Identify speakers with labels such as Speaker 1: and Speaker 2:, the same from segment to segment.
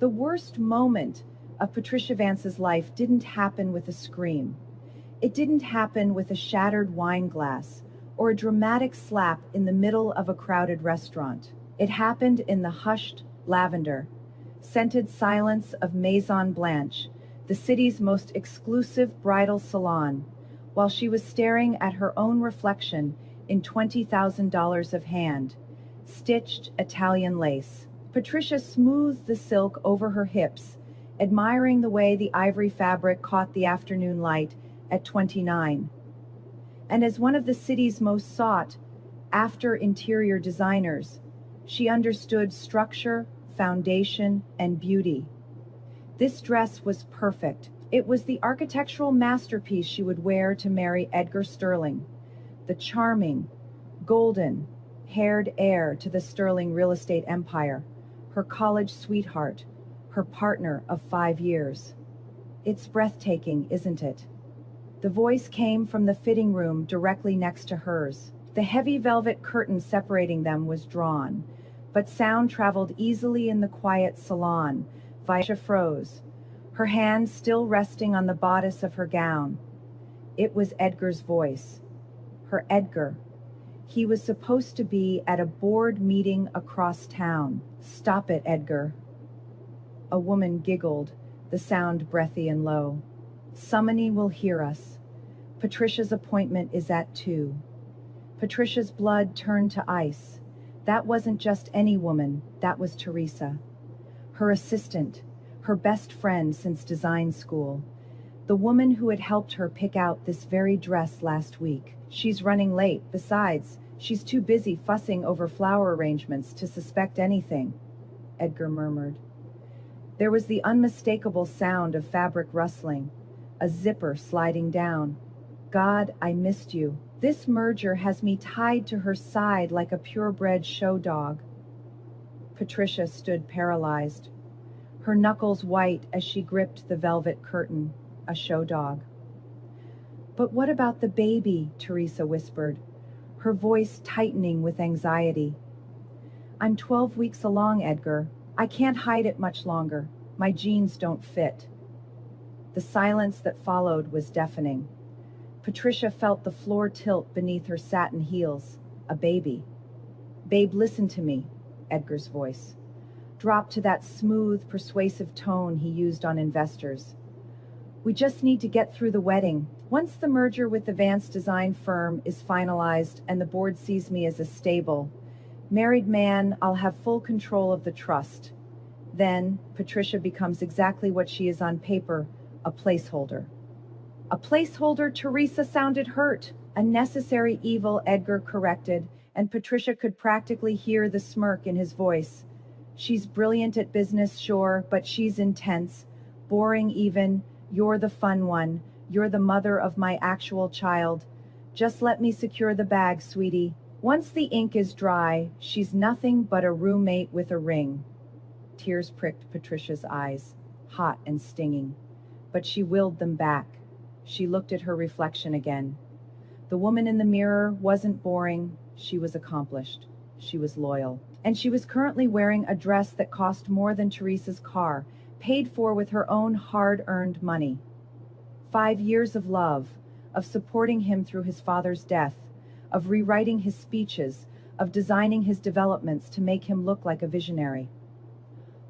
Speaker 1: The worst moment of Patricia Vance's life didn't happen with a scream. It didn't happen with a shattered wine glass or a dramatic slap in the middle of a crowded restaurant. It happened in the hushed lavender, scented silence of Maison Blanche, the city's most exclusive bridal salon, while she was staring at her own reflection in $20,000 of hand-stitched Italian lace. Patricia smoothed the silk over her hips, admiring the way the ivory fabric caught the afternoon light at 29. And as one of the city's most sought after interior designers, she understood structure, foundation, and beauty. This dress was perfect. It was the architectural masterpiece she would wear to marry Edgar Sterling, the charming, golden-haired heir to the Sterling real estate empire, her college sweetheart, her partner of 5 years. It's breathtaking, isn't it? The voice came from the fitting room directly next to hers. The heavy velvet curtain separating them was drawn, but sound traveled easily in the quiet salon. Vaisha froze, her hands still resting on the bodice of her gown. It was Edgar's voice. Her Edgar. He was supposed to be at a board meeting across town. "Stop it, Edgar." A woman giggled, the sound breathy and low. "Somebody will hear us. Patricia's appointment is at 2. Patricia's blood turned to ice. That wasn't just any woman, that was Teresa. Her assistant, her best friend since design school. The woman who had helped her pick out this very dress last week. She's running late, besides, she's too busy fussing over flower arrangements to suspect anything," Edgar murmured. There was the unmistakable sound of fabric rustling, a zipper sliding down. "God, I missed you. This merger has me tied to her side like a purebred show dog." Patricia stood paralyzed, her knuckles white as she gripped the velvet curtain, a show dog. "But what about the baby?" Teresa whispered, her voice tightening with anxiety. "I'm 12 weeks along, Edgar. I can't hide it much longer. My jeans don't fit." The silence that followed was deafening. Patricia felt the floor tilt beneath her satin heels. A baby. "Babe, listen to me," Edgar's voice dropped to that smooth, persuasive tone he used on investors. "We just need to get through the wedding. Once the merger with the Vance design firm is finalized and the board sees me as a stable, married man, I'll have full control of the trust. Then, Patricia becomes exactly what she is on paper, a placeholder." "A placeholder?" Teresa sounded hurt. "A necessary evil," Edgar corrected, and Patricia could practically hear the smirk in his voice. "She's brilliant at business, sure, but she's intense, boring even. You're the fun one. You're the mother of my actual child. Just let me secure the bag, sweetie. Once the ink is dry, she's nothing but a roommate with a ring." Tears pricked Patricia's eyes, hot and stinging, but she willed them back. She looked at her reflection again. The woman in the mirror wasn't boring, she was accomplished. She was loyal. And she was currently wearing a dress that cost more than Teresa's car, paid for with her own hard-earned money. 5 years of love, of supporting him through his father's death, of rewriting his speeches, of designing his developments to make him look like a visionary.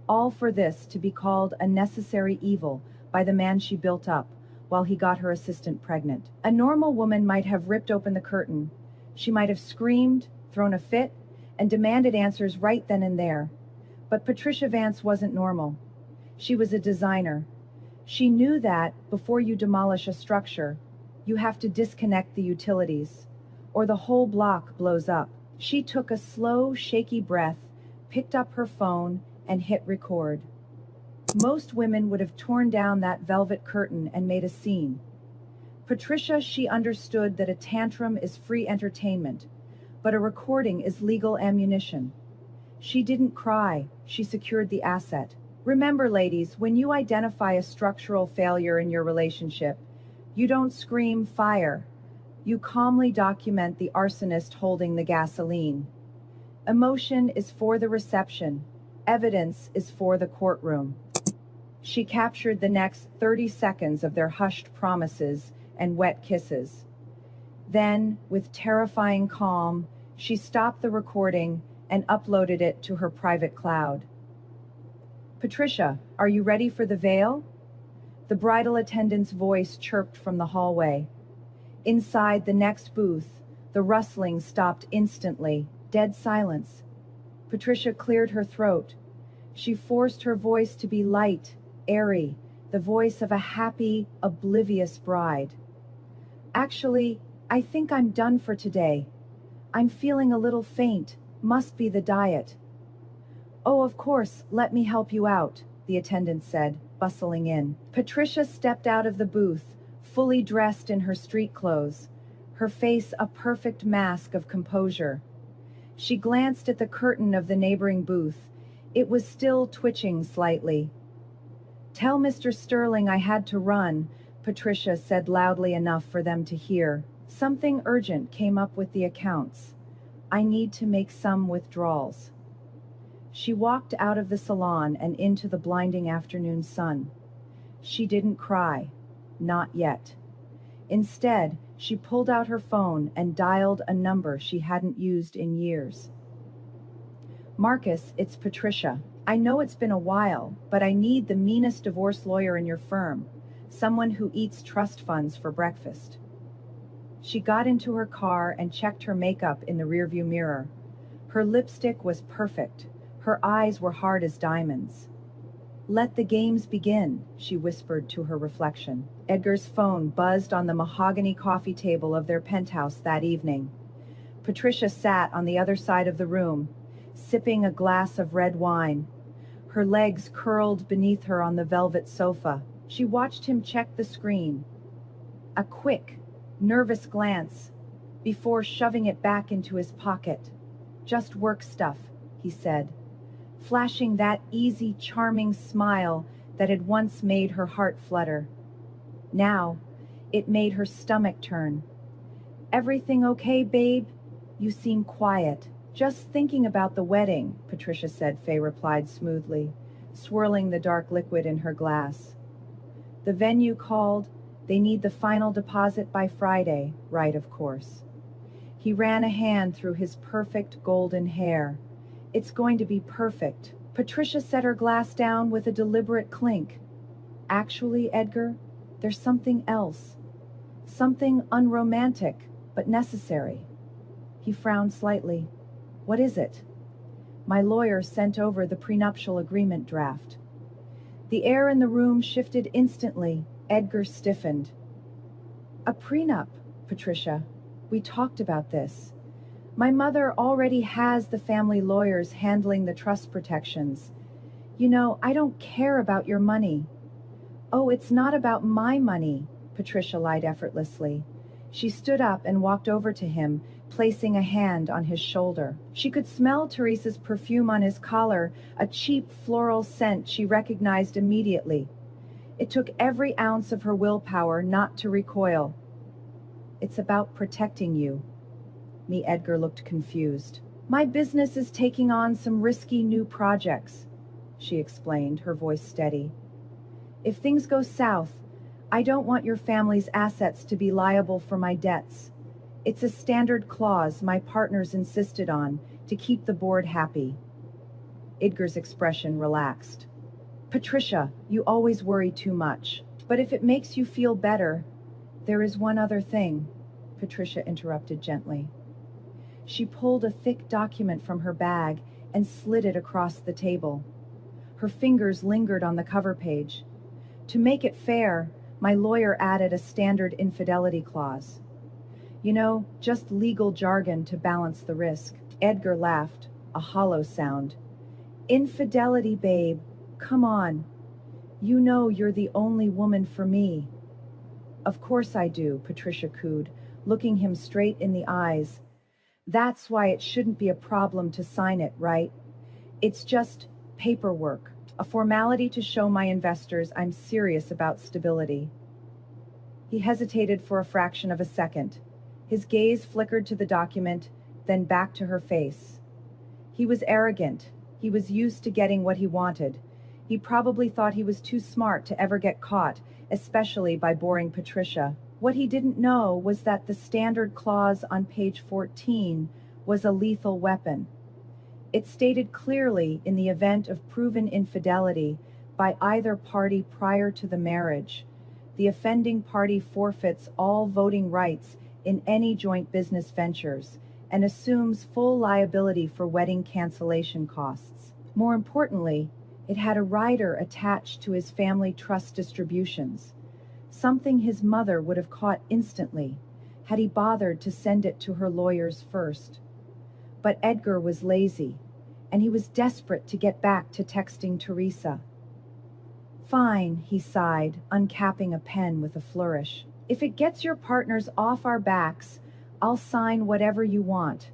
Speaker 1: All for this to be called a necessary evil by the man she built up, while he got her assistant pregnant. A normal woman might have ripped open the curtain. She might have screamed, thrown a fit, and demanded answers right then and there. But Patricia Vance wasn't normal. She was a designer. She knew that, before you demolish a structure, you have to disconnect the utilities, or the whole block blows up. She took a slow, shaky breath, picked up her phone, and hit record. Most women would have torn down that velvet curtain and made a scene. Patricia, she understood that a tantrum is free entertainment, but a recording is legal ammunition. She didn't cry, she secured the asset. Remember, ladies, when you identify a structural failure in your relationship, you don't scream fire. You calmly document the arsonist holding the gasoline. Emotion is for the reception. Evidence is for the courtroom. She captured the next 30 seconds of their hushed promises and wet kisses. Then, with terrifying calm, she stopped the recording and uploaded it to her private cloud. Patricia, are you ready for the veil? The bridal attendant's voice chirped from the hallway. Inside the next booth, the rustling stopped instantly, dead silence. Patricia cleared her throat. She forced her voice to be light, airy, the voice of a happy, oblivious bride. Actually, I think I'm done for today. I'm feeling a little faint, must be the diet. Oh, of course, let me help you out, the attendant said, bustling in. Patricia stepped out of the booth, fully dressed in her street clothes, her face a perfect mask of composure. She glanced at the curtain of the neighboring booth. It was still twitching slightly. Tell Mr. Sterling I had to run, Patricia said loudly enough for them to hear. Something urgent came up with the accounts. I need to make some withdrawals. She walked out of the salon and into the blinding afternoon sun. She didn't cry. Not yet. Instead, she pulled out her phone and dialed a number she hadn't used in years. Marcus, it's Patricia. I know it's been a while, but I need the meanest divorce lawyer in your firm. Someone who eats trust funds for breakfast. She got into her car and checked her makeup in the rearview mirror. Her lipstick was perfect. Her eyes were hard as diamonds. Let the games begin, she whispered to her reflection. Edgar's phone buzzed on the mahogany coffee table of their penthouse that evening. Patricia sat on the other side of the room, sipping a glass of red wine. Her legs curled beneath her on the velvet sofa. She watched him check the screen. A quick, nervous glance, before shoving it back into his pocket. Just work stuff, he said, flashing that easy, charming smile that had once made her heart flutter. Now, it made her stomach turn. Everything okay, babe? You seem quiet. Just thinking about the wedding, Patricia said. Faye replied smoothly, swirling the dark liquid in her glass. The venue called. They need the final deposit by Friday, right, of course. He ran a hand through his perfect golden hair. It's going to be perfect. Patricia set her glass down with a deliberate clink. Actually, Edgar, there's something else. Something unromantic, but necessary. He frowned slightly. What is it? My lawyer sent over the prenuptial agreement draft. The air in the room shifted instantly. Edgar stiffened. A prenup, Patricia. We talked about this. My mother already has the family lawyers handling the trust protections. You know, I don't care about your money. Oh, it's not about my money, Patricia lied effortlessly. She stood up and walked over to him, placing a hand on his shoulder. She could smell Teresa's perfume on his collar, a cheap floral scent she recognized immediately. It took every ounce of her willpower not to recoil. It's about protecting you. Me, Edgar looked confused. My business is taking on some risky new projects, she explained, her voice steady. If things go south, I don't want your family's assets to be liable for my debts. It's a standard clause my partners insisted on to keep the board happy. Edgar's expression relaxed. Patricia, you always worry too much. But if it makes you feel better, there is one other thing, Patricia interrupted gently. She pulled a thick document from her bag and slid it across the table. Her fingers lingered on the cover page. To make it fair, my lawyer added a standard infidelity clause. You know, just legal jargon to balance the risk. Edgar laughed, a hollow sound. Infidelity, babe. Come on. You know you're the only woman for me. Of course I do, Patricia cooed, looking him straight in the eyes. That's why it shouldn't be a problem to sign it, right? It's just paperwork, a formality to show my investors I'm serious about stability. He hesitated for a fraction of a second. His gaze flickered to the document, then back to her face. He was arrogant, He was used to getting what he wanted. He probably thought he was too smart to ever get caught, especially by boring Patricia. What he didn't know was that the standard clause on page 14 was a lethal weapon. It stated clearly in the event of proven infidelity by either party prior to the marriage, the offending party forfeits all voting rights in any joint business ventures and assumes full liability for wedding cancellation costs. More importantly, it had a rider attached to his family trust distributions, something his mother would have caught instantly had he bothered to send it to her lawyers first. But Edgar was lazy, and he was desperate to get back to texting Teresa. Fine, he sighed, uncapping a pen with a flourish. If it gets your partners off our backs, I'll sign whatever you want.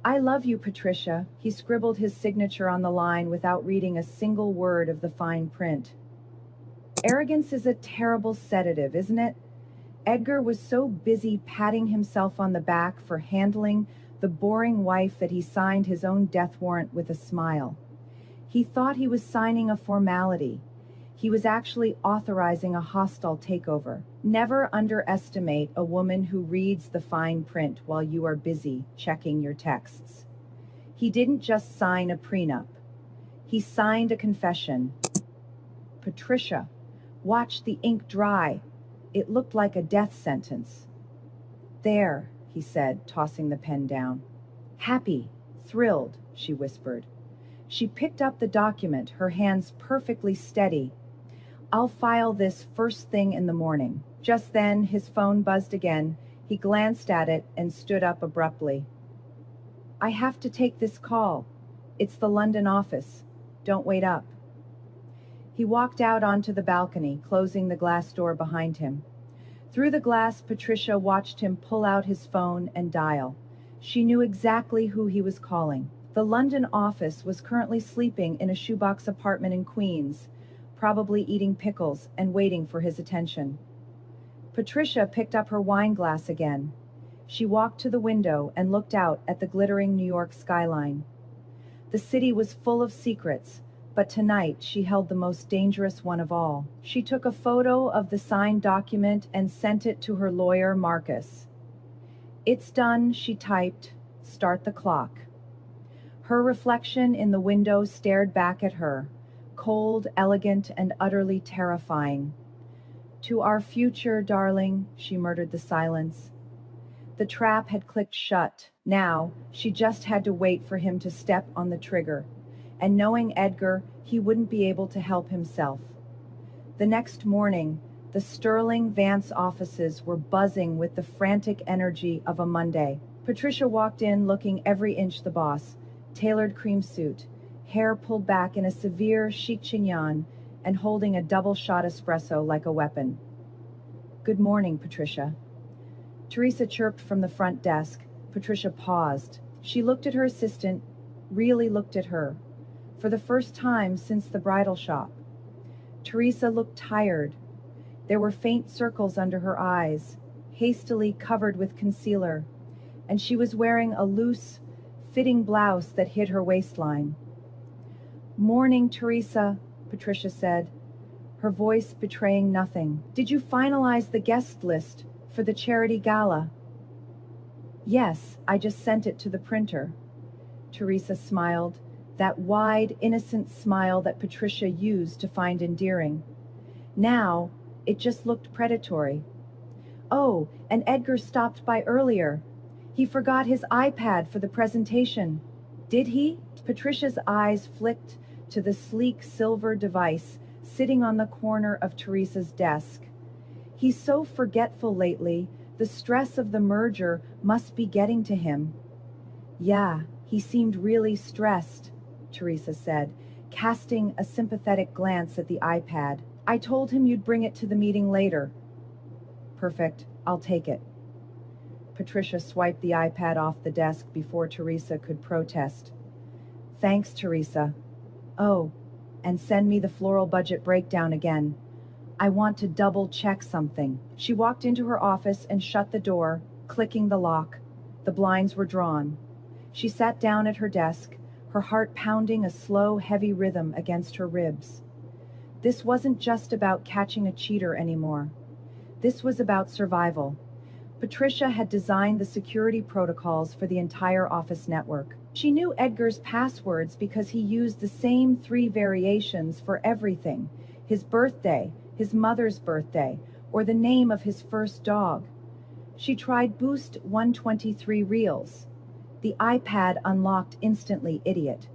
Speaker 1: I love you, Patricia. He scribbled his signature on the line without reading a single word of the fine print. Arrogance is a terrible sedative, isn't it? Edgar was so busy patting himself on the back for handling the boring wife that he signed his own death warrant with a smile. He thought he was signing a formality. He was actually authorizing a hostile takeover. Never underestimate a woman who reads the fine print while you are busy checking your texts. He didn't just sign a prenup. He signed a confession. Patricia watched the ink dry. It looked like a death sentence. There, he said, tossing the pen down. Happy, thrilled, she whispered. She picked up the document, her hands perfectly steady. I'll file this first thing in the morning. Just then, his phone buzzed again. He glanced at it and stood up abruptly. I have to take this call. It's the London office. Don't wait up. He walked out onto the balcony, closing the glass door behind him. Through the glass, Patricia watched him pull out his phone and dial. She knew exactly who he was calling. The London office was currently sleeping in a shoebox apartment in Queens, probably eating pickles and waiting for his attention. Patricia picked up her wine glass again. She walked to the window and looked out at the glittering New York skyline. The city was full of secrets, but tonight she held the most dangerous one of all. She took a photo of the signed document and sent it to her lawyer, Marcus. It's done, she typed. Start the clock. Her reflection in the window stared back at her, cold, elegant, and utterly terrifying. To our future, darling, she murmured the silence. The trap had clicked shut. Now, she just had to wait for him to step on the trigger. And knowing Edgar, he wouldn't be able to help himself. The next morning, the Sterling Vance offices were buzzing with the frantic energy of a Monday. Patricia walked in looking every inch the boss, tailored cream suit, hair pulled back in a severe chic chignon, and holding a double-shot espresso like a weapon. Good morning, Patricia. Teresa chirped from the front desk. Patricia paused. She looked at her assistant, really looked at her, for the first time since the bridal shop. Teresa looked tired. There were faint circles under her eyes, hastily covered with concealer, and she was wearing a loose, fitting blouse that hid her waistline. Morning, Teresa, Patricia said, her voice betraying nothing. Did you finalize the guest list for the charity gala? Yes, I just sent it to the printer. Teresa smiled, that wide, innocent smile that Patricia used to find endearing. Now, it just looked predatory. Oh, and Edgar stopped by earlier. He forgot his iPad for the presentation. Did he? Patricia's eyes flicked to the sleek silver device sitting on the corner of Teresa's desk. He's so forgetful lately. The stress of the merger must be getting to him. Yeah, he seemed really stressed, Teresa said, casting a sympathetic glance at the iPad. I told him you'd bring it to the meeting later. Perfect, I'll take it. Patricia swiped the iPad off the desk before Teresa could protest. Thanks, Teresa. Oh, and send me the floral budget breakdown again. I want to double-check something. She walked into her office and shut the door, clicking the lock. The blinds were drawn. She sat down at her desk, her heart pounding a slow, heavy rhythm against her ribs. This wasn't just about catching a cheater anymore. This was about survival. Patricia had designed the security protocols for the entire office network. She knew Edgar's passwords because he used the same 3 variations for everything: his birthday, his mother's birthday, or the name of his first dog. She tried Boost 123 Reels. The iPad unlocked instantly, idiot.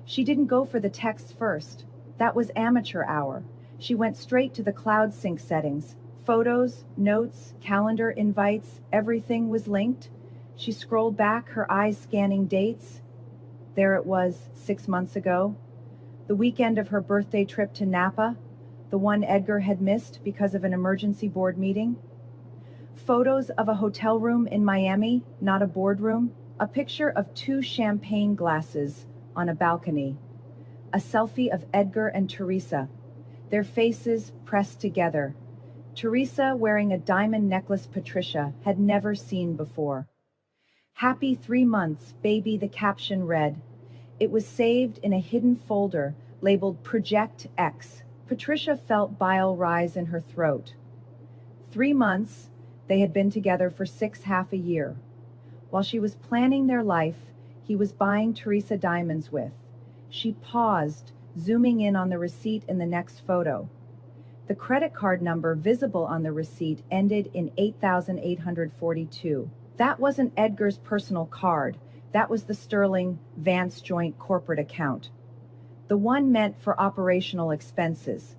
Speaker 1: She didn't go for the texts first. That was amateur hour. She went straight to the cloud sync settings. Photos, notes, calendar invites, everything was linked. She scrolled back, her eyes scanning dates. There it was, 6 months ago. The weekend of her birthday trip to Napa, the one Edgar had missed because of an emergency board meeting. Photos of a hotel room in Miami, not a boardroom. A picture of 2 champagne glasses on a balcony. A selfie of Edgar and Teresa, their faces pressed together. Teresa wearing a diamond necklace Patricia had never seen before. "Happy 3 months, baby," the caption read. It was saved in a hidden folder labeled Project X. Patricia felt bile rise in her throat. 3 months, they had been together for 6.5 years. While she was planning their life, he was buying Teresa diamonds with. She paused, zooming in on the receipt in the next photo. The credit card number visible on the receipt ended in 8842. That wasn't Edgar's personal card. That was the Sterling Vance joint corporate account. The one meant for operational expenses.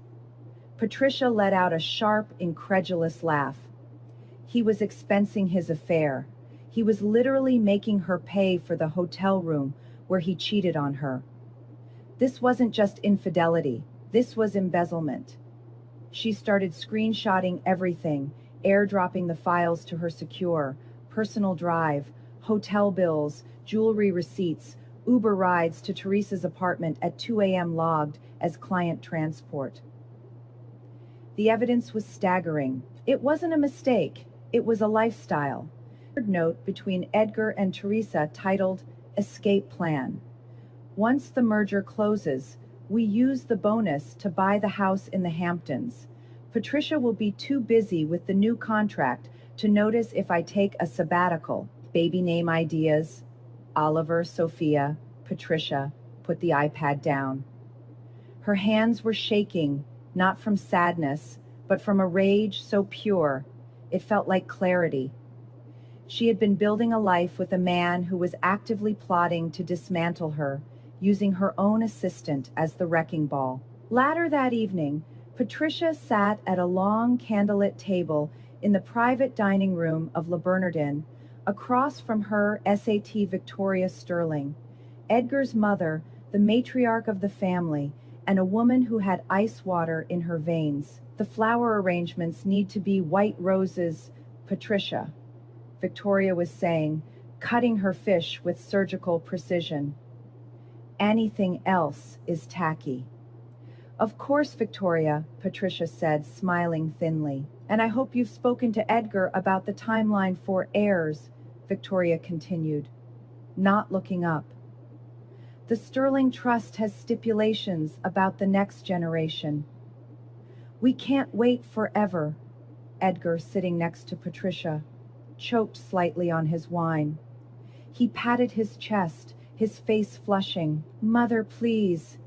Speaker 1: Patricia let out a sharp, incredulous laugh. He was expensing his affair. He was literally making her pay for the hotel room where he cheated on her. This wasn't just infidelity. This was embezzlement. She started screenshotting everything, airdropping the files to her secure, personal drive, hotel bills, jewelry receipts, Uber rides to Teresa's apartment at 2 a.m. logged as client transport. The evidence was staggering. It wasn't a mistake. It was a lifestyle. A note between Edgar and Teresa titled Escape Plan. Once the merger closes, we use the bonus to buy the house in the Hamptons. Patricia will be too busy with the new contract to notice if I take a sabbatical. Baby name ideas. Oliver, Sophia, Patricia put the iPad down. Her hands were shaking, not from sadness, but from a rage so pure, it felt like clarity. She had been building a life with a man who was actively plotting to dismantle her, using her own assistant as the wrecking ball. Later that evening, Patricia sat at a long candlelit table in the private dining room of Le Bernardin, across from her SAT Victoria Sterling, Edgar's mother, the matriarch of the family, and a woman who had ice water in her veins. The flower arrangements need to be white roses, Patricia, Victoria was saying, cutting her fish with surgical precision. Anything else is tacky. Of course, Victoria, Patricia said, smiling thinly. And I hope you've spoken to Edgar about the timeline for heirs, Victoria continued, not looking up. The Sterling Trust has stipulations about the next generation. We can't wait forever. Edgar, sitting next to Patricia, choked slightly on his wine. He patted his chest, his face flushing. Mother, please.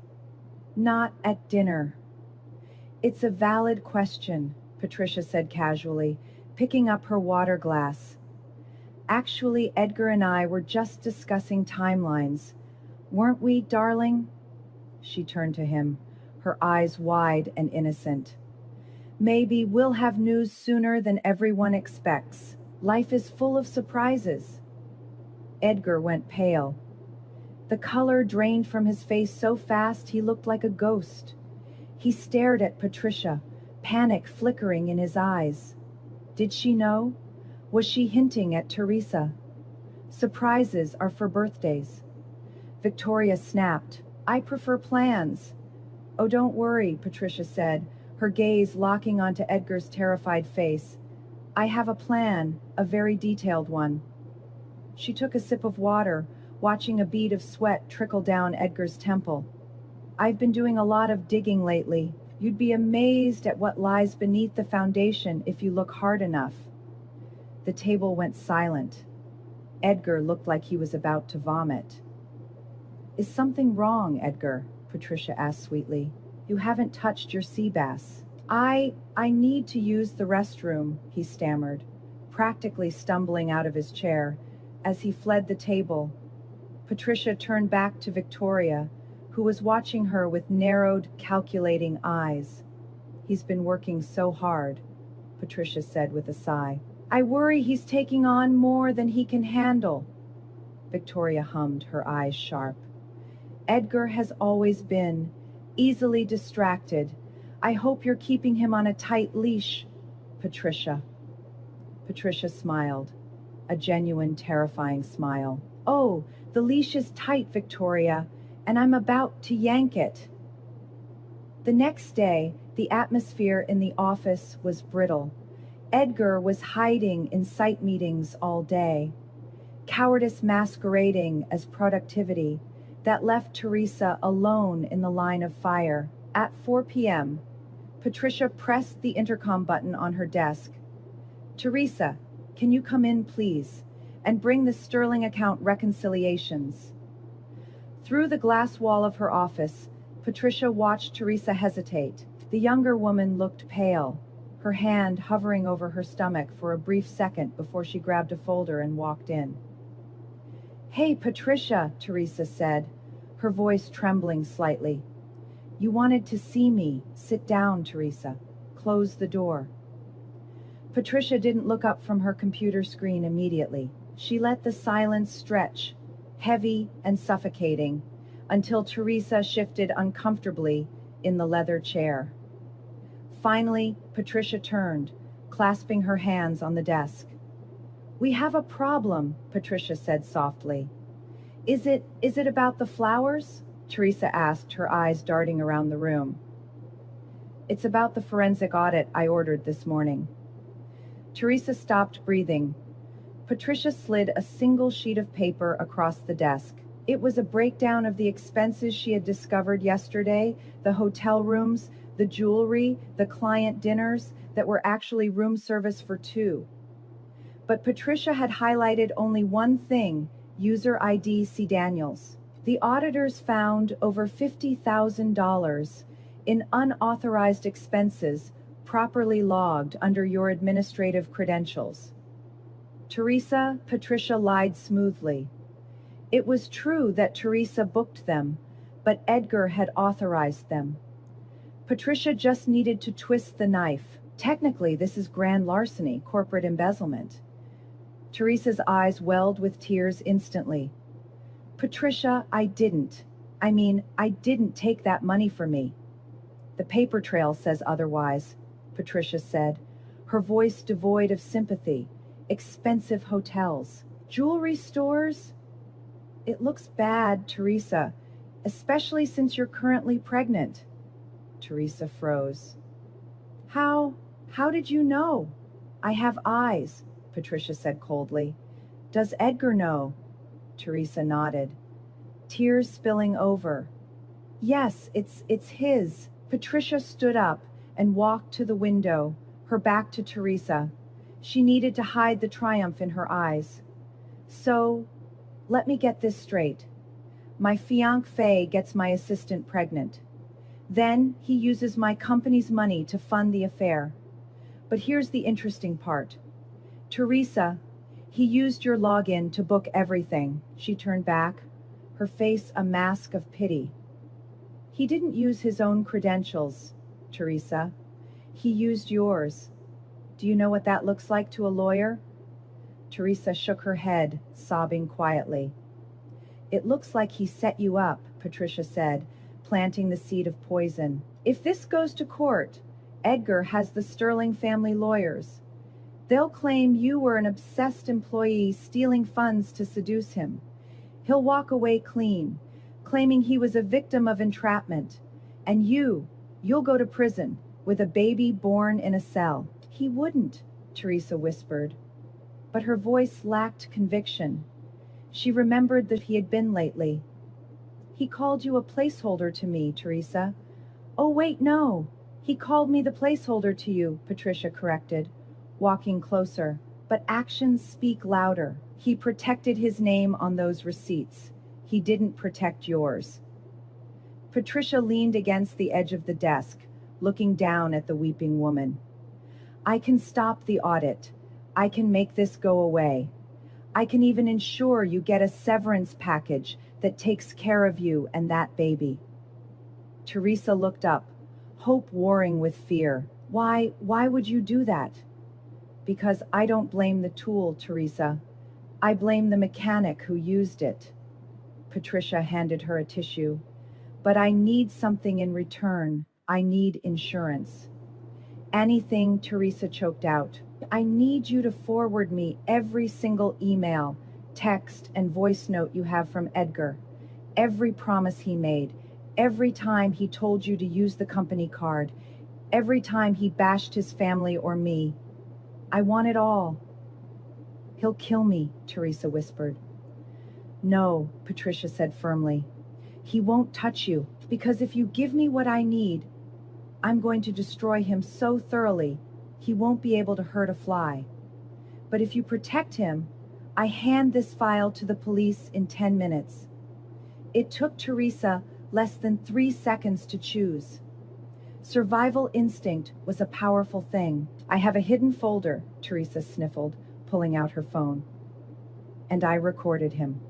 Speaker 1: Not at dinner. It's a valid question, Patricia said casually, picking up her water glass. Actually, Edgar and I were just discussing timelines. Weren't we, darling? She turned to him, her eyes wide and innocent. Maybe we'll have news sooner than everyone expects. Life is full of surprises. Edgar went pale. The color drained from his face so fast he looked like a ghost. He stared at Patricia, panic flickering in his eyes. Did she know? Was she hinting at Teresa? Surprises are for birthdays. Victoria snapped. I prefer plans. Oh, don't worry, Patricia said, her gaze locking onto Edgar's terrified face. I have a plan, a very detailed one. She took a sip of water, watching a bead of sweat trickle down Edgar's temple. I've been doing a lot of digging lately. You'd be amazed at what lies beneath the foundation if you look hard enough. The table went silent. Edgar looked like he was about to vomit. Is something wrong, Edgar? Patricia asked sweetly. You haven't touched your sea bass. I need to use the restroom, he stammered, practically stumbling out of his chair. As he fled the table, Patricia turned back to Victoria, who was watching her with narrowed, calculating eyes. He's been working so hard, Patricia said with a sigh. I worry he's taking on more than he can handle. Victoria hummed, her eyes sharp. Edgar has always been easily distracted. I hope you're keeping him on a tight leash, Patricia. Patricia smiled, a genuine, terrifying smile. Oh, the leash is tight, Victoria, and I'm about to yank it. The next day, the atmosphere in the office was brittle. Edgar was hiding in site meetings all day, cowardice masquerading as productivity. That left Teresa alone in the line of fire. At 4 p.m., Patricia pressed the intercom button on her desk. Teresa, can you come in, please, and bring the Sterling account reconciliations? Through the glass wall of her office, Patricia watched Teresa hesitate. The younger woman looked pale, her hand hovering over her stomach for a brief second before she grabbed a folder and walked in. Hey, Patricia, Teresa said, her voice trembling slightly. You wanted to see me. Sit down, Teresa. Close the door. Patricia didn't look up from her computer screen immediately. She let the silence stretch, heavy and suffocating, until Teresa shifted uncomfortably in the leather chair. Finally, Patricia turned, clasping her hands on the desk. We have a problem, Patricia said softly. Is it about the flowers? Teresa asked, her eyes darting around the room. It's about the forensic audit I ordered this morning. Teresa stopped breathing. Patricia slid a single sheet of paper across the desk. It was a breakdown of the expenses she had discovered yesterday, the hotel rooms, the jewelry, the client dinners that were actually room service for two. But Patricia had highlighted only one thing, user ID C. Daniels. The auditors found over $50,000 in unauthorized expenses properly logged under your administrative credentials. Teresa, Patricia lied smoothly. It was true that Teresa booked them, but Edgar had authorized them. Patricia just needed to twist the knife. Technically, this is grand larceny, corporate embezzlement. Teresa's eyes welled with tears instantly. Patricia, I didn't take that money for me. The paper trail says otherwise, Patricia said, her voice devoid of sympathy. Expensive hotels, jewelry stores. It looks bad, Teresa, especially since you're currently pregnant. Teresa froze. How did you know? I have eyes, Patricia said coldly. Does Edgar know? Teresa nodded, tears spilling over. Yes, it's his. Patricia stood up and walked to the window, her back to Teresa. She needed to hide the triumph in her eyes. So, let me get this straight. My fiancé gets my assistant pregnant. Then he uses my company's money to fund the affair. But here's the interesting part. Teresa, he used your login to book everything. She turned back, her face a mask of pity. He didn't use his own credentials, Teresa. He used yours. Do you know what that looks like to a lawyer? Teresa shook her head, sobbing quietly. It looks like he set you up, Patricia said, planting the seed of poison. If this goes to court, Edgar has the Sterling family lawyers. They'll claim you were an obsessed employee stealing funds to seduce him. He'll walk away clean, claiming he was a victim of entrapment. And you'll go to prison with a baby born in a cell. He wouldn't, Teresa whispered. But her voice lacked conviction. She remembered that he had been lately. He called you a placeholder to me, Teresa. Oh, wait, no. He called me the placeholder to you, Patricia corrected, walking closer. But actions speak louder. He protected his name on those receipts. He didn't protect yours. Patricia leaned against the edge of the desk, looking down at the weeping woman. I can stop the audit. I can make this go away. I can even ensure you get a severance package that takes care of you and that baby. Teresa looked up, hope warring with fear. Why would you do that? Because I don't blame the tool, Teresa. I blame the mechanic who used it. Patricia handed her a tissue. But I need something in return. I need insurance. Anything, Teresa choked out. I need you to forward me every single email, text, and voice note you have from Edgar. Every promise he made, every time he told you to use the company card, every time he bashed his family or me. I want it all. He'll kill me, Teresa whispered. No, Patricia said firmly. He won't touch you, because if you give me what I need, I'm going to destroy him so thoroughly, he won't be able to hurt a fly. But if you protect him, I hand this file to the police in 10 minutes. It took Teresa less than 3 seconds to choose. Survival instinct was a powerful thing. I have a hidden folder, Teresa sniffled, pulling out her phone. And I recorded him.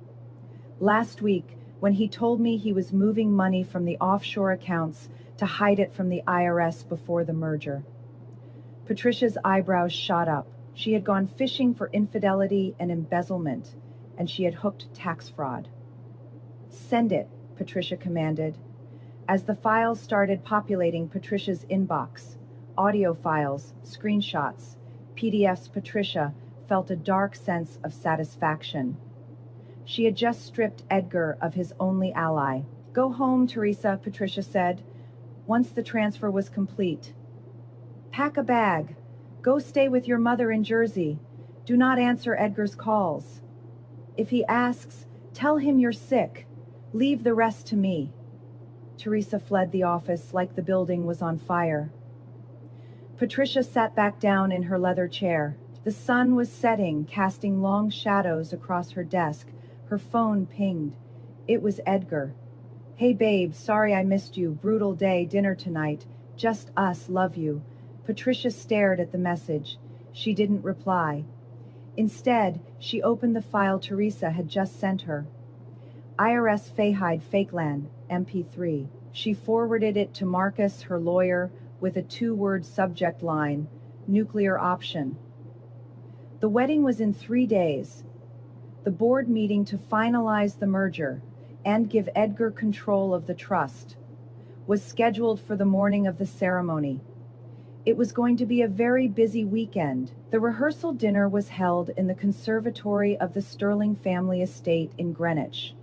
Speaker 1: Last week, when he told me he was moving money from the offshore accounts to hide it from the IRS before the merger. Patricia's eyebrows shot up. She had gone fishing for infidelity and embezzlement, and she had hooked tax fraud. Send it, Patricia commanded. As the files started populating Patricia's inbox, audio files, screenshots, PDFs, Patricia felt a dark sense of satisfaction. She had just stripped Edgar of his only ally. Go home, Teresa, Patricia said, once the transfer was complete. Pack a bag. Go stay with your mother in Jersey. Do not answer Edgar's calls. If he asks, tell him you're sick. Leave the rest to me. Teresa fled the office like the building was on fire. Patricia sat back down in her leather chair. The sun was setting, casting long shadows across her desk. Her phone pinged. It was Edgar. Hey babe, sorry I missed you. Brutal day, dinner tonight. Just us, love you. Patricia stared at the message. She didn't reply. Instead, she opened the file Teresa had just sent her. IRS Fahide Fakeland, MP3. She forwarded it to Marcus, her lawyer, with a 2-word subject line, nuclear option. The wedding was in 3 days. The board meeting to finalize the merger and give Edgar control of the trust was scheduled for the morning of the ceremony. It was going to be a very busy weekend. The rehearsal dinner was held in the conservatory of the Sterling family estate in Greenwich.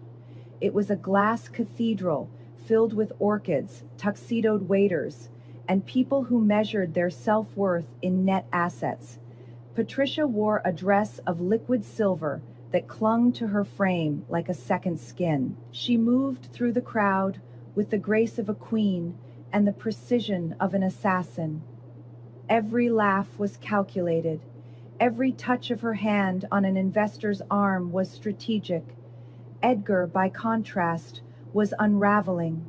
Speaker 1: It was a glass cathedral filled with orchids, tuxedoed waiters, and people who measured their self-worth in net assets. Patricia wore a dress of liquid silver that clung to her frame like a second skin. She moved through the crowd with the grace of a queen and the precision of an assassin. Every laugh was calculated. Every touch of her hand on an investor's arm was strategic. Edgar, by contrast, was unraveling.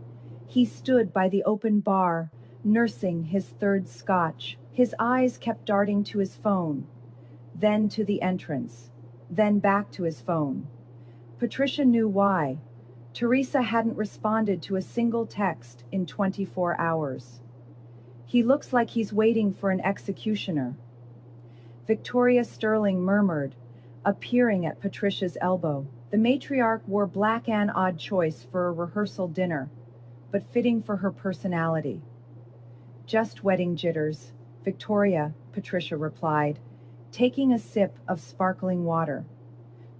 Speaker 1: He stood by the open bar, nursing his third scotch. His eyes kept darting to his phone, then to the entrance, then back to his phone. Patricia knew why. Teresa hadn't responded to a single text in 24 hours. He looks like he's waiting for an executioner. Victoria Sterling murmured, appearing at Patricia's elbow. The matriarch wore black, an odd choice for a rehearsal dinner, but fitting for her personality. Just wedding jitters, Victoria, Patricia replied, taking a sip of sparkling water.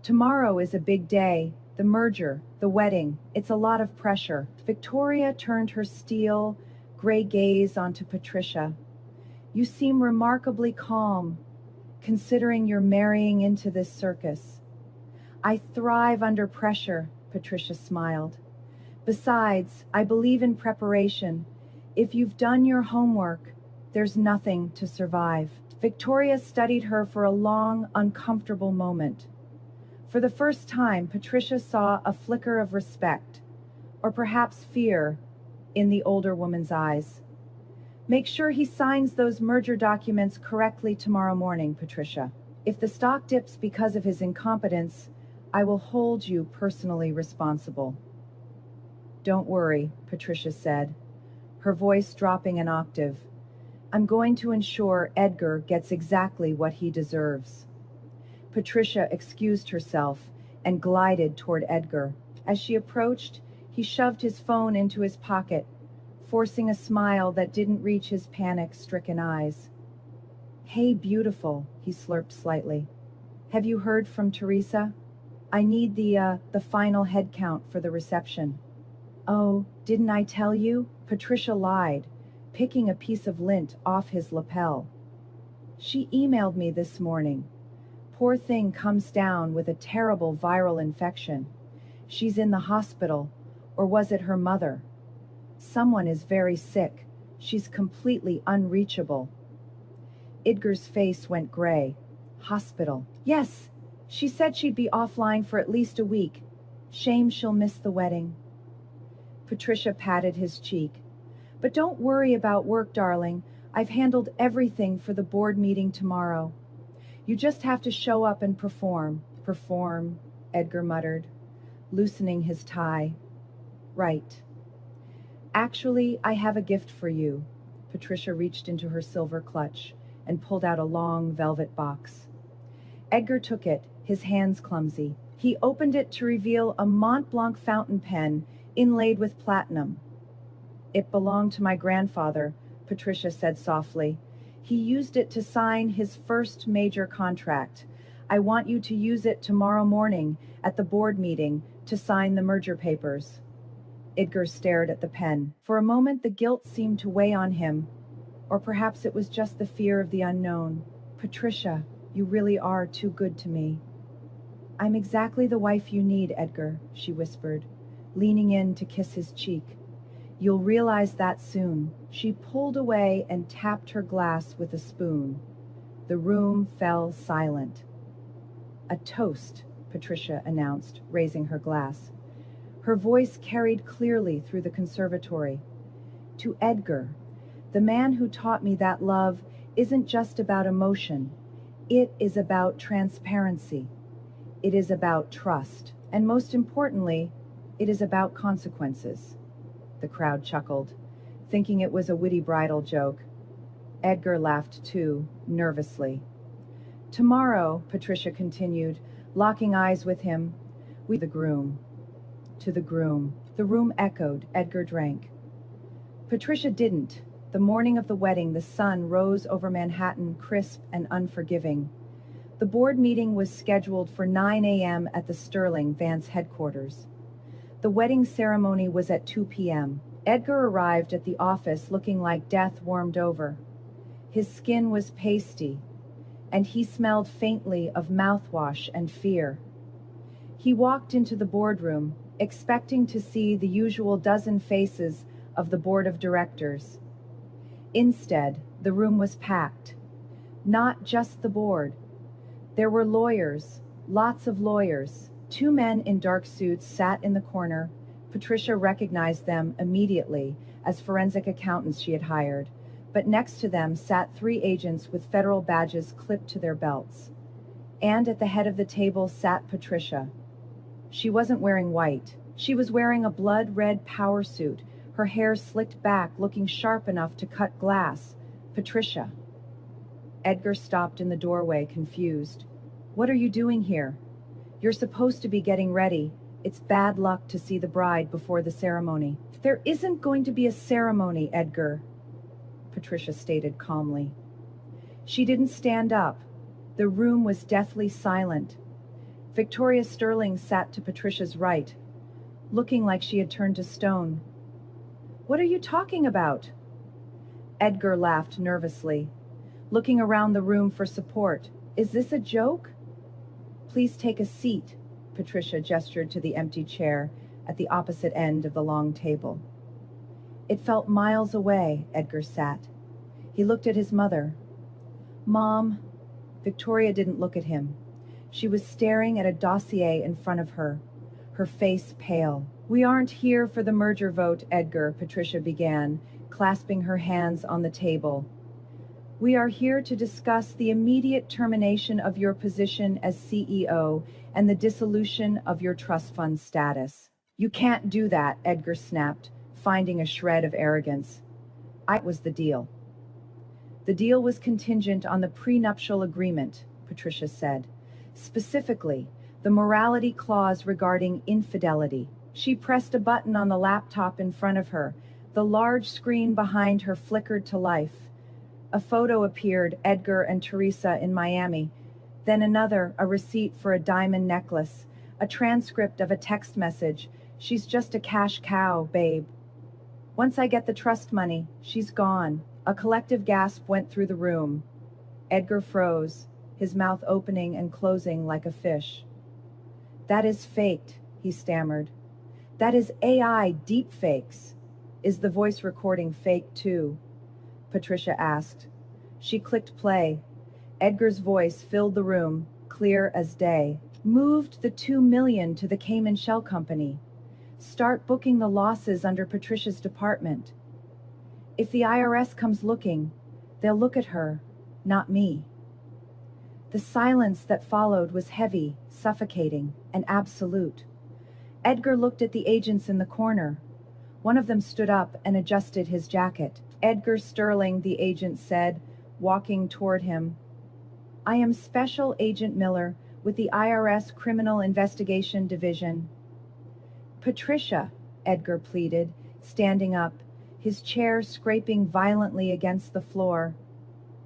Speaker 1: Tomorrow is a big day, the merger, the wedding, it's a lot of pressure. Victoria turned her steel, gray gaze onto Patricia. You seem remarkably calm, considering you're marrying into this circus. I thrive under pressure, Patricia smiled. Besides, I believe in preparation. If you've done your homework, there's nothing to survive. Victoria studied her for a long, uncomfortable moment. For the first time, Patricia saw a flicker of respect, or perhaps fear, in the older woman's eyes. Make sure he signs those merger documents correctly tomorrow morning, Patricia. If the stock dips because of his incompetence, I will hold you personally responsible. Don't worry, Patricia said, her voice dropping an octave. I'm going to ensure Edgar gets exactly what he deserves. Patricia excused herself and glided toward Edgar. As she approached, he shoved his phone into his pocket, forcing a smile that didn't reach his panic-stricken eyes. Hey, beautiful, he slurped slightly. Have you heard from Teresa? I need the final head count for the reception. Oh, didn't I tell you? Patricia lied, picking a piece of lint off his lapel. She emailed me this morning. Poor thing comes down with a terrible viral infection. She's in the hospital, or was it her mother? Someone is very sick. She's completely unreachable. Edgar's face went gray. Hospital. Yes, she said she'd be offline for at least a week. Shame she'll miss the wedding. Patricia patted his cheek. But don't worry about work, darling. I've handled everything for the board meeting tomorrow. You just have to show up and perform. Perform, Edgar muttered, loosening his tie. Right. Actually, I have a gift for you. Patricia reached into her silver clutch and pulled out a long velvet box. Edgar took it, his hands clumsy. He opened it to reveal a Mont Blanc fountain pen inlaid with platinum. It belonged to my grandfather, Patricia said softly. He used it to sign his first major contract. I want you to use it tomorrow morning at the board meeting to sign the merger papers. Edgar stared at the pen. For a moment the guilt seemed to weigh on him, or perhaps it was just the fear of the unknown. Patricia, you really are too good to me. I'm exactly the wife you need, Edgar, she whispered, leaning in to kiss his cheek. You'll realize that soon. She pulled away and tapped her glass with a spoon. The room fell silent. A toast, Patricia announced, raising her glass. Her voice carried clearly through the conservatory. To Edgar, the man who taught me that love isn't just about emotion. It is about transparency. It is about trust. And most importantly, it is about consequences. The crowd chuckled, thinking it was a witty bridal joke. Edgar laughed too, nervously. Tomorrow, Patricia continued, locking eyes with him, we the groom. To the groom. The room echoed. Edgar drank. Patricia didn't. The morning of the wedding, the sun rose over Manhattan, crisp and unforgiving. The board meeting was scheduled for 9 a.m. at the Sterling Vance headquarters. The wedding ceremony was at 2 p.m. Edgar arrived at the office looking like death warmed over. His skin was pasty, and he smelled faintly of mouthwash and fear. He walked into the boardroom, expecting to see the usual dozen faces of the board of directors. Instead, the room was packed. Not just the board. There were lawyers, lots of lawyers. Two men in dark suits sat in the corner. Patricia recognized them immediately as forensic accountants she had hired, but next to them sat three agents with federal badges clipped to their belts. And at the head of the table sat Patricia. She wasn't wearing white. She was wearing a blood-red power suit, her hair slicked back, looking sharp enough to cut glass. Patricia. Edgar stopped in the doorway, confused. What are you doing here? You're supposed to be getting ready. It's bad luck to see the bride before the ceremony. There isn't going to be a ceremony, Edgar, Patricia stated calmly. She didn't stand up. The room was deathly silent. Victoria Sterling sat to Patricia's right, looking like she had turned to stone. What are you talking about? Edgar laughed nervously, looking around the room for support. Is this a joke? Please take a seat, Patricia gestured to the empty chair at the opposite end of the long table. It felt miles away. Edgar sat. He looked at his mother. Mom. Victoria didn't look at him. She was staring at a dossier in front of her, her face pale. We aren't here for the merger vote, Edgar, Patricia began, clasping her hands on the table. We are here to discuss the immediate termination of your position as CEO and the dissolution of your trust fund status. You can't do that, Edgar snapped, finding a shred of arrogance. It was the deal. The deal was contingent on the prenuptial agreement, Patricia said. Specifically, the morality clause regarding infidelity. She pressed a button on the laptop in front of her. The large screen behind her flickered to life. A photo appeared, Edgar and Teresa in Miami. Then another, a receipt for a diamond necklace, a transcript of a text message. She's just a cash cow, babe. Once I get the trust money, she's gone. A collective gasp went through the room. Edgar froze, his mouth opening and closing like a fish. That is faked, he stammered. That is AI deepfakes. Is the voice recording fake too? Patricia asked. She clicked play. Edgar's voice filled the room, clear as day. Moved the $2 million to the Cayman Shell Company. Start booking the losses under Patricia's department. If the IRS comes looking, they'll look at her, not me. The silence that followed was heavy, suffocating, and absolute. Edgar looked at the agents in the corner. One of them stood up and adjusted his jacket. Edgar Sterling, the agent said, walking toward him. I am Special Agent Miller with the IRS Criminal Investigation Division. Patricia, Edgar pleaded, standing up, his chair scraping violently against the floor.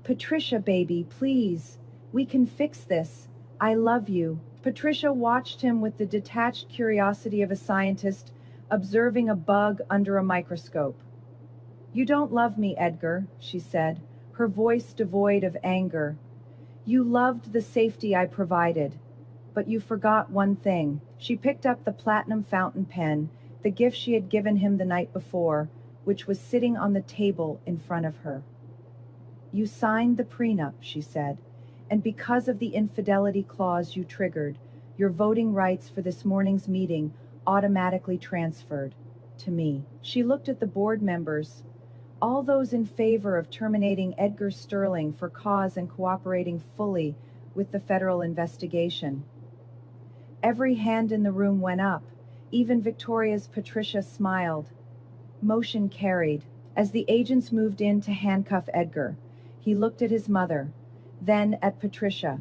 Speaker 1: Patricia, baby, please. We can fix this. I love you. Patricia watched him with the detached curiosity of a scientist observing a bug under a microscope. You don't love me, Edgar, she said, her voice devoid of anger. You loved the safety I provided, but you forgot one thing. She picked up the platinum fountain pen, the gift she had given him the night before, which was sitting on the table in front of her. You signed the prenup, she said, and because of the infidelity clause you triggered, your voting rights for this morning's meeting automatically transferred to me. She looked at the board members, all those in favor of terminating Edgar Sterling for cause and cooperating fully with the federal investigation. Every hand in the room went up. Even Victoria's Patricia smiled. Motion carried. As the agents moved in to handcuff Edgar, he looked at his mother, then at Patricia.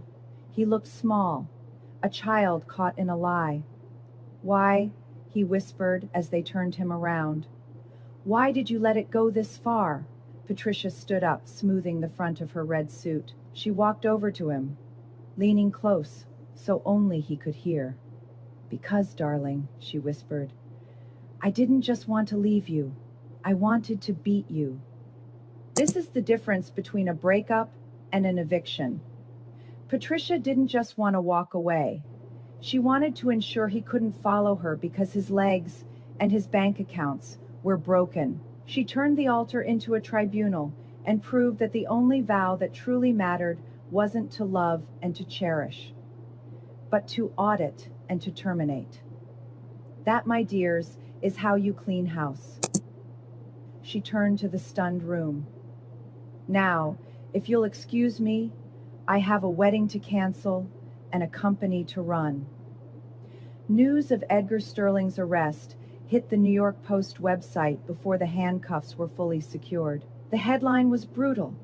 Speaker 1: He looked small, a child caught in a lie. Why, he whispered as they turned him around. Why did you let it go this far? Patricia stood up, smoothing the front of her red suit. She walked over to him, leaning close, so only he could hear. Because, darling, she whispered, I didn't just want to leave you. I wanted to beat you. This is the difference between a breakup and an eviction. Patricia didn't just want to walk away. She wanted to ensure he couldn't follow her because his legs and his bank accounts were broken. She turned the altar into a tribunal and proved that the only vow that truly mattered wasn't to love and to cherish, but to audit and to terminate. That, my dears, is how you clean house. She turned to the stunned room. Now, if you'll excuse me, I have a wedding to cancel and a company to run. News of Edgar Sterling's arrest hit the New York Post website before the handcuffs were fully secured. The headline was brutal.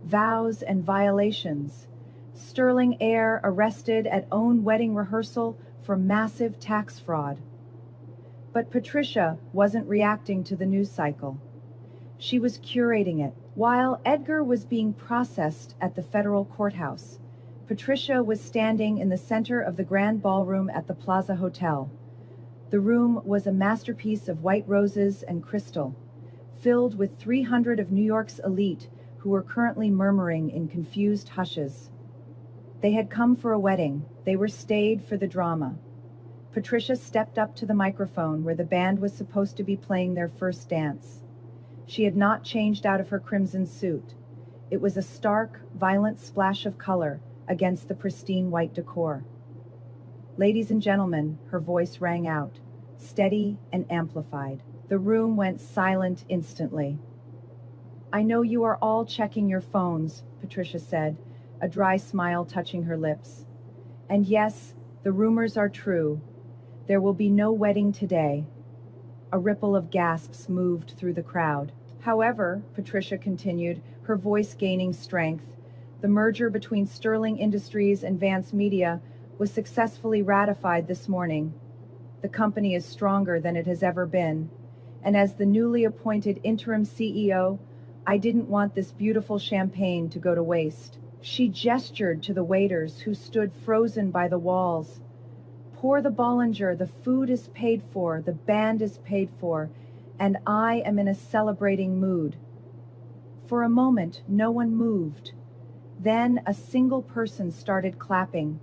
Speaker 1: Vows and violations. Sterling heir arrested at own wedding rehearsal for massive tax fraud. But Patricia wasn't reacting to the news cycle. She was curating it. While Edgar was being processed at the federal courthouse, Patricia was standing in the center of the grand ballroom at the Plaza Hotel. The room was a masterpiece of white roses and crystal, filled with 300 of New York's elite who were currently murmuring in confused hushes. They had come for a wedding. They were stayed for the drama. Patricia stepped up to the microphone where the band was supposed to be playing their first dance. She had not changed out of her crimson suit. It was a stark, violent splash of color against the pristine white decor. "Ladies and gentlemen," her voice rang out, steady and amplified. The room went silent instantly. "I know you are all checking your phones," Patricia said, a dry smile touching her lips. "And yes, the rumors are true. There will be no wedding today." A ripple of gasps moved through the crowd. "However," Patricia continued, her voice gaining strength, "the merger between Sterling Industries and Vance Media was successfully ratified this morning. The company is stronger than it has ever been. And as the newly appointed interim CEO, I didn't want this beautiful champagne to go to waste." She gestured to the waiters who stood frozen by the walls. "Pour the Bollinger, the food is paid for, the band is paid for, and I am in a celebrating mood." For a moment, no one moved. Then a single person started clapping.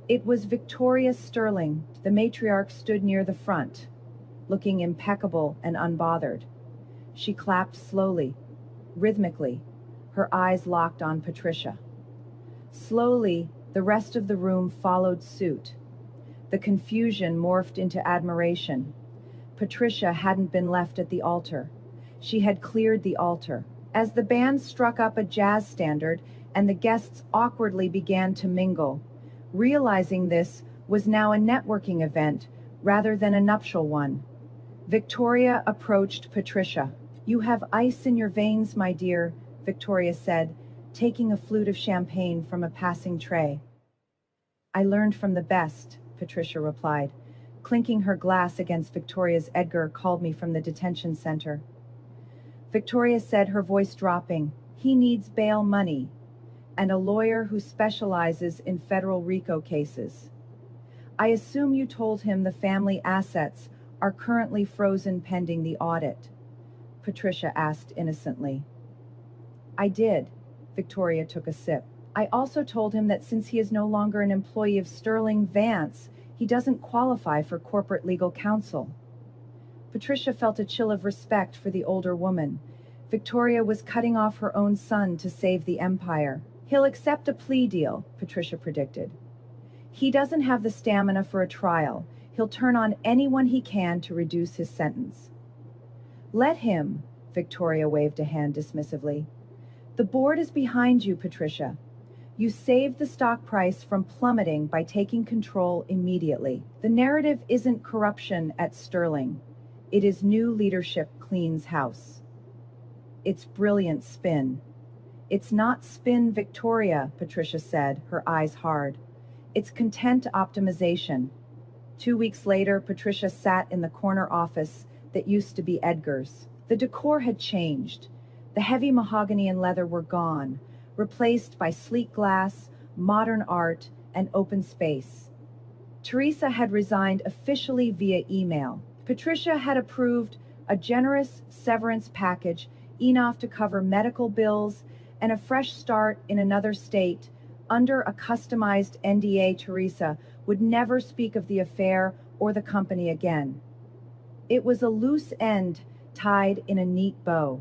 Speaker 1: It was Victoria Sterling. The matriarch stood near the front, looking impeccable and unbothered. She clapped slowly, rhythmically, her eyes locked on Patricia. Slowly, the rest of the room followed suit. The confusion morphed into admiration. Patricia hadn't been left at the altar. She had cleared the altar. As the band struck up a jazz standard and the guests awkwardly began to mingle, realizing this was now a networking event rather than a nuptial one, Victoria approached Patricia. "You have ice in your veins, my dear," Victoria said, taking a flute of champagne from a passing tray. "I learned from the best," Patricia replied, clinking her glass against Victoria's. "Edgar called me from the detention center." Victoria said, her voice dropping, "He needs bail money, and a lawyer who specializes in federal RICO cases. I assume you told him the family assets are currently frozen pending the audit?" Patricia asked innocently. "I did." Victoria took a sip. "I also told him that since he is no longer an employee of Sterling Vance, he doesn't qualify for corporate legal counsel." Patricia felt a chill of respect for the older woman. Victoria was cutting off her own son to save the empire. "He'll accept a plea deal," Patricia predicted. "He doesn't have the stamina for a trial. He'll turn on anyone he can to reduce his sentence." "Let him," Victoria waved a hand dismissively. "The board is behind you, Patricia. You saved the stock price from plummeting by taking control immediately. The narrative isn't corruption at Sterling. It is new leadership cleans house." "It's brilliant spin." "It's not spin, Victoria," Patricia said, her eyes hard. "It's content optimization." 2 weeks later, Patricia sat in the corner office that used to be Edgar's. The decor had changed. The heavy mahogany and leather were gone, replaced by sleek glass, modern art, and open space. Teresa had resigned officially via email. Patricia had approved a generous severance package enough to cover medical bills and a fresh start in another state. Under a customized NDA, Teresa would never speak of the affair or the company again. It was a loose end tied in a neat bow.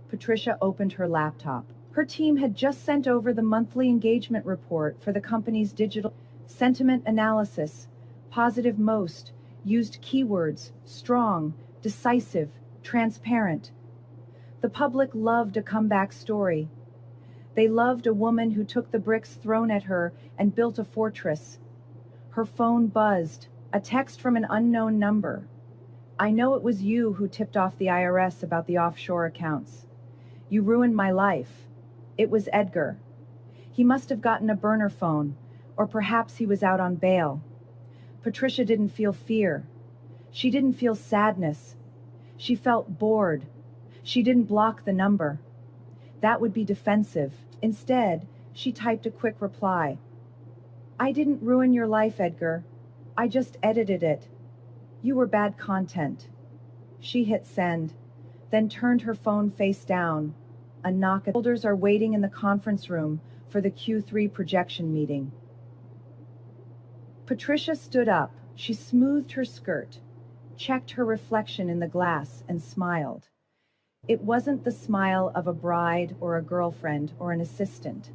Speaker 1: Patricia opened her laptop. Her team had just sent over the monthly engagement report for the company's digital sentiment analysis. Positive most, used keywords, strong, decisive, transparent. The public loved a comeback story. They loved a woman who took the bricks thrown at her and built a fortress. Her phone buzzed, a text from an unknown number. "I know it was you who tipped off the IRS about the offshore accounts. You ruined my life." It was Edgar. He must have gotten a burner phone, or perhaps he was out on bail. Patricia didn't feel fear. She didn't feel sadness. She felt bored. She didn't block the number. That would be defensive. Instead, she typed a quick reply. "I didn't ruin your life, Edgar. I just edited it. You were bad content." She hit send, then turned her phone face down. A knock. Holders are waiting in the conference room for the Q3 projection meeting. Patricia stood up, She smoothed her skirt, checked her reflection in the glass, and smiled. It wasn't the smile of a bride or a girlfriend or an assistant.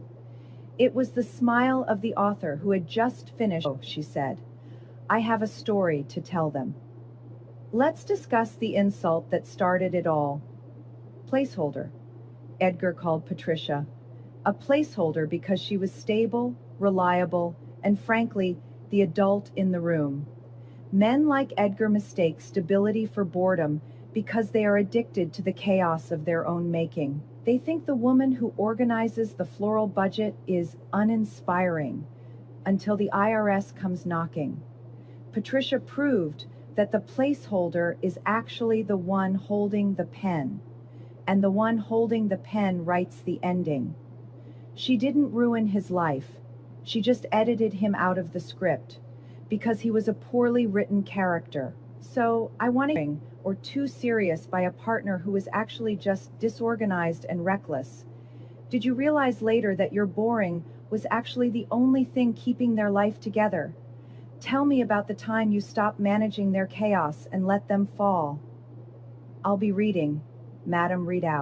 Speaker 1: It was the smile of the author who had just finished. Oh, she said, I have a story to tell them. Let's discuss the insult that started it all. Placeholder, Edgar called Patricia. A placeholder because she was stable, reliable, and frankly, the adult in the room. Men like Edgar mistake stability for boredom because they are addicted to the chaos of their own making. They think the woman who organizes the floral budget is uninspiring until the IRS comes knocking. Patricia proved that the placeholder is actually the one holding the pen, and the one holding the pen writes the ending. She didn't ruin his life. She just edited him out of the script because he was a poorly written character. So I wanted or too serious by a partner who was actually just disorganized and reckless. Did you realize later that your boring was actually the only thing keeping their life together? Tell me about the time you stopped managing their chaos and let them fall. I'll be reading. Madam, read out.